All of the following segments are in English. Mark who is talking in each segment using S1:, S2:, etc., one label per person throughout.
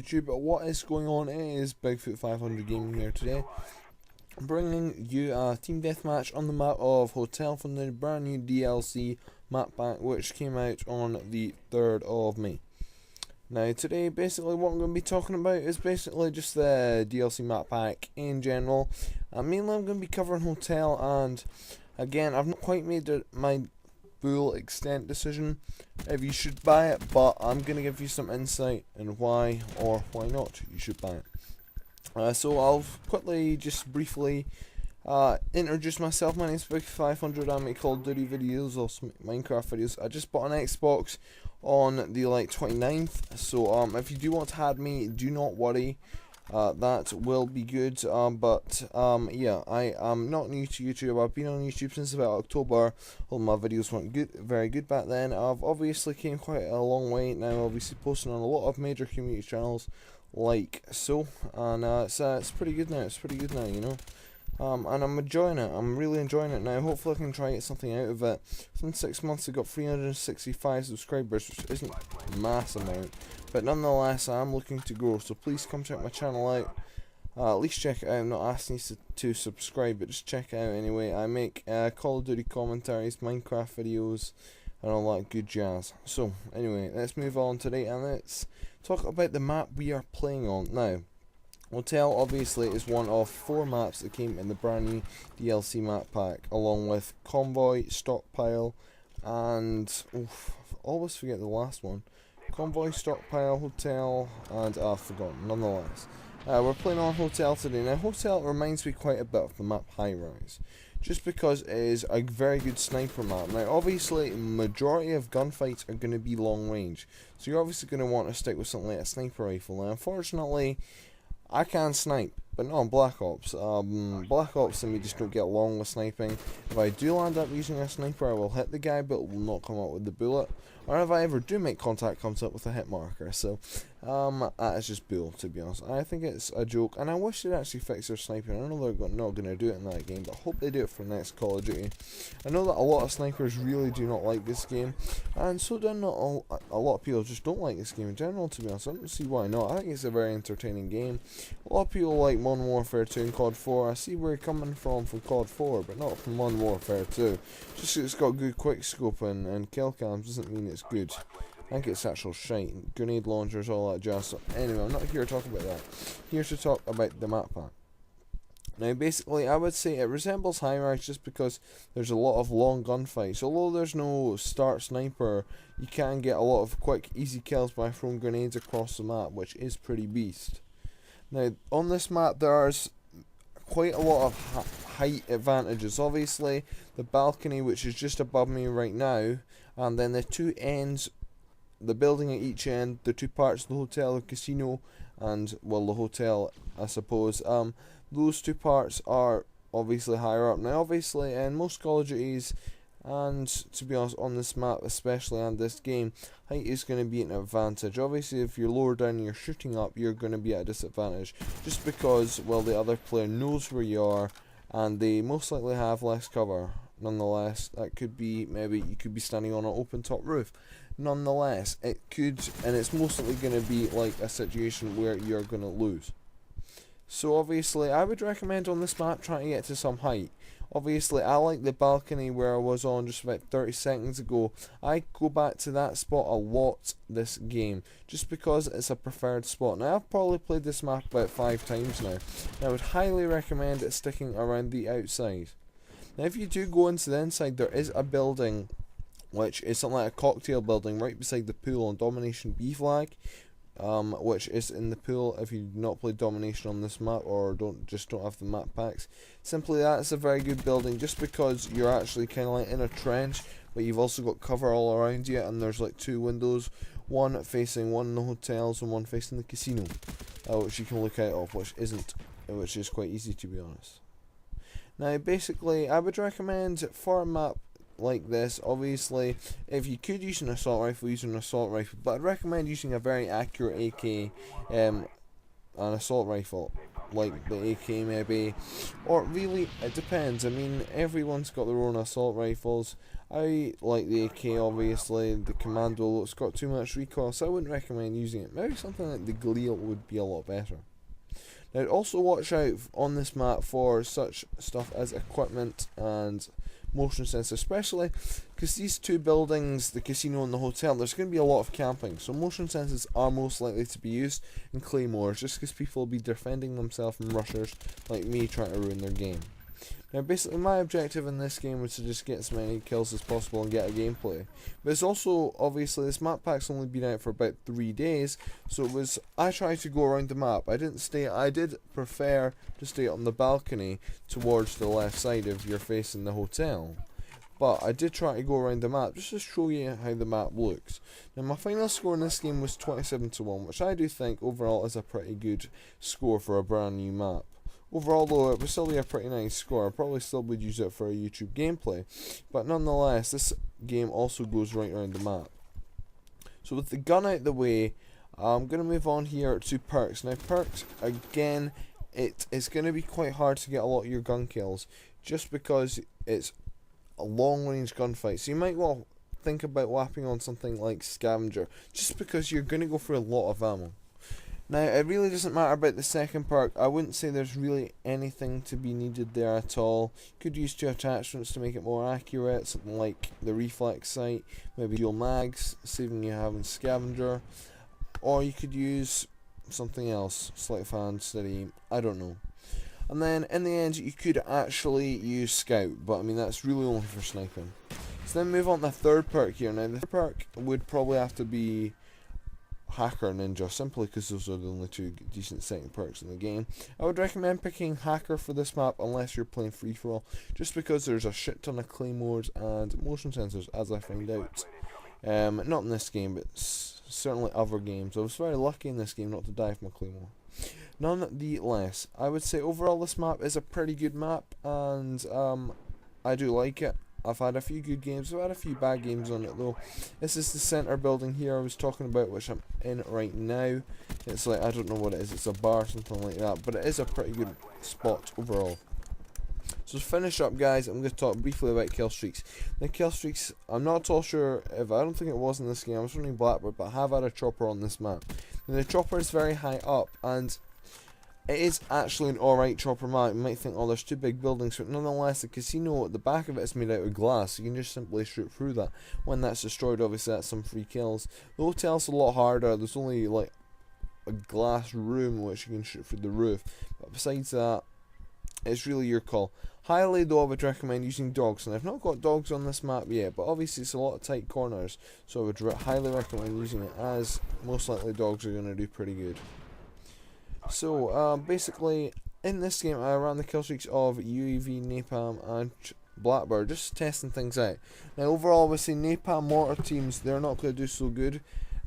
S1: YouTube. What is going on? It is bigfoot500gaming here today, bringing you a team deathmatch on the map of Hotel from the brand new DLC map pack, which came out on the 3rd of May. Now today, basically what I'm going to be talking about is basically just the DLC map pack in general. Mainly I'm going to be covering Hotel, and again, I've not quite made my full extent decision if you should buy it, but I'm going to give you some insight and why or why not you should buy it. So I'll quickly, just briefly introduce myself. My name is bigfoot500. I make Call of Duty videos, also make Minecraft videos. I just bought an Xbox on the 29th, so if you do want to add me, do not worry. That will be good, yeah, I am not new to YouTube. I've been on YouTube since about October. All my videos weren't very good back then. I've obviously came quite a long way now, obviously posting on a lot of major community channels like so, and it's pretty good now. You know. And I'm enjoying it. I'm really enjoying it now. Hopefully I can try to get something out of it. Within 6 months I got 365 subscribers, which isn't a mass amount, but nonetheless I am looking to grow, so please come check my channel out. At least check it out. I'm not asking you to subscribe, but just check it out anyway. I make Call of Duty commentaries, Minecraft videos, and all that good jazz. So anyway, let's move on today and let's talk about the map we are playing on. Now, Hotel obviously is one of 4 maps that came in the brand new DLC map pack, along with Convoy, Stockpile, and I always forget the last one. Convoy, Stockpile, Hotel, and I've forgotten. Nonetheless, we're playing on Hotel today. Now, Hotel reminds me quite a bit of the map High Rise, just because it is a very good sniper map. Now, obviously, majority of gunfights are going to be long range, so you're obviously going to want to stick with something like a sniper rifle. Now, unfortunately, I can snipe, but not on Black Ops. Black Ops and me just don't get along with sniping. If I do land up using a sniper, I will hit the guy, but will not come out with the bullet. Or if I ever do make contact, comes up with a hit marker. So, that is just bull, to be honest. I think it's a joke, and I wish they'd actually fix their sniping. I know they're not going to do it in that game, but I hope they do it for the next Call of Duty. I know that a lot of snipers really do not like this game, and so do not a lot of people just don't like this game in general, to be honest. I don't see why not. I think it's a very entertaining game. A lot of people like Modern Warfare 2 and COD 4. I see where you're coming from COD 4, but not from Modern Warfare 2. Just it's got good quick scope and kill cams doesn't mean it's good. I think it's actual shite. Grenade launchers, all that jazz. So anyway, I'm not here to talk about that. Here to talk about the map pack. Now, basically, I would say it resembles High Rise just because there's a lot of long gunfights. Although there's no start sniper, you can get a lot of quick, easy kills by throwing grenades across the map, which is pretty beast. Now, on this map, there's quite a lot of height advantages. Obviously, the balcony, which is just above me right now, and then the 2 ends, the building at each end, the 2 parts of the hotel, the casino, and, well, the hotel, I suppose. Those 2 parts are obviously higher up. Now, obviously, in most Call of Duties, and to be honest, on this map especially and this game, height is going to be an advantage. Obviously, if you're lower down and you're shooting up, you're going to be at a disadvantage, just because, well, the other player knows where you are, and they most likely have less cover. Nonetheless, that could be, maybe you could be standing on an open top roof. Nonetheless, it could, and it's most likely going to be like a situation where you're going to lose. So obviously, I would recommend on this map trying to get to some height. Obviously, I like the balcony where I was on just about 30 seconds ago. I go back to that spot a lot this game, just because it's a preferred spot. Now, I've probably played this map about 5 times now, and I would highly recommend it sticking around the outside. Now, if you do go into the inside, there is a building, which is something like a cocktail building right beside the pool on Domination B flag, which is in the pool. If you've not played Domination on this map, or don't have the map packs, simply that's a very good building, just because you're actually kind of like in a trench, but you've also got cover all around you, and there's like 2 windows, one facing one of the hotels and one facing the casino, which you can look out of, which is quite easy, to be honest. Now, basically, I would recommend for a map like this, obviously, if you could use an assault rifle, use an assault rifle, but I'd recommend using a very accurate AK, an assault rifle. like the AK maybe, or really it depends. I mean, everyone's got their own assault rifles. I like the AK, obviously. The Commando, it's got too much recoil, so I wouldn't recommend using it. Maybe something like the Galil would be a lot better. Now, also watch out on this map for such stuff as equipment and motion sensors, especially because these two buildings, the casino and the hotel, there's going to be a lot of camping, so motion sensors are most likely to be used, and claymores, just because people will be defending themselves from rushers like me trying to ruin their game. Now, basically, my objective in this game was to just get as many kills as possible and get a gameplay. But it's also, obviously, this map pack's only been out for about 3 days, so I tried to go around the map. I did prefer to stay on the balcony towards the left side if you're facing the hotel. But I did try to go around the map just to show you how the map looks. Now, my final score in this game was 27-1, which I do think overall is a pretty good score for a brand new map. Overall, though, it would still be a pretty nice score. I probably still would use it for a YouTube gameplay, but nonetheless, this game also goes right around the map. So with the gun out the way, I'm going to move on here to perks. Now, perks, again, it's going to be quite hard to get a lot of your gun kills, just because it's a long-range gunfight. So you might well think about whapping on something like Scavenger, just because you're going to go through a lot of ammo. Now, it really doesn't matter about the second perk. I wouldn't say there's really anything to be needed there at all. You could use 2 attachments to make it more accurate, something like the reflex sight, maybe dual mags, saving you having Scavenger, or you could use something else, sleight of hand, steady aim, I don't know. And then, in the end, you could actually use Scout, but I mean, that's really only for sniping. So then move on to the third perk here. Now, the third perk would probably have to be Hacker and Ninja, simply because those are the only 2 decent second perks in the game. I would recommend picking Hacker for this map unless you're playing free-for-all, just because there's a shit ton of claymores and motion sensors, as I found out. Not in this game, but certainly other games. I was very lucky in this game not to die from a claymore. Nonetheless, I would say overall this map is a pretty good map, and I do like it. I've had a few good games, I've had a few bad games on it though. This is the centre building here I was talking about, which I'm in right now. It's like, I don't know what it is, it's a bar or something like that, but it is a pretty good spot overall. So to finish up, guys, I'm going to talk briefly about kill streaks. The kill streaks, I'm not at all sure if, I don't think it was in this game, I was running Blackbird, but I have had a chopper on this map. Now, the chopper is very high up, and it is actually an alright chopper map. You might think, oh, there's 2 big buildings, but nonetheless, the casino at the back of it is made out of glass, so you can just simply shoot through that. When that's destroyed, obviously that's some free kills. The hotel's a lot harder, there's only like a glass room which you can shoot through the roof, but besides that, it's really your call. Highly though, I would recommend using dogs, and I've not got dogs on this map yet, but obviously it's a lot of tight corners, so I would highly recommend using it, as most likely dogs are going to do pretty good. So, basically, in this game, I ran the kill streaks of UAV, Napalm, and Blackbird, just testing things out. Now, overall, we see Napalm mortar teams, they're not going to do so good.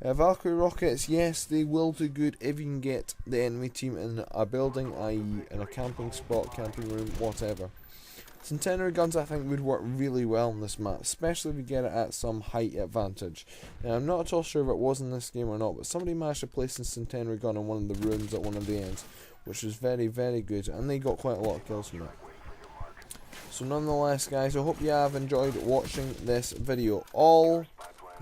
S1: Valkyrie rockets, yes, they will do good if you can get the enemy team in a building, i.e. in a camping spot, camping room, whatever. Centenary guns, I think, would work really well on this map, especially if you get it at some height advantage. Now, I'm not at all sure if it was in this game or not, but somebody managed to place a Centenary gun in one of the rooms at one of the ends, which was very, very good, and they got quite a lot of kills from it. So nonetheless, guys, I hope you have enjoyed watching this video. All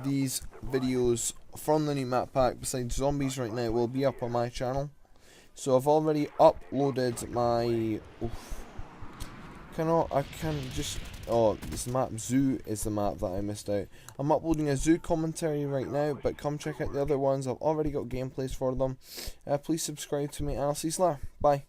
S1: these videos from the new map pack, besides zombies right now, will be up on my channel. So I've already uploaded my... this map Zoo is the map that I missed out. I'm uploading a Zoo commentary right now, but come check out the other ones. I've already got gameplays for them. Please subscribe to me, and I'll see you later. Bye.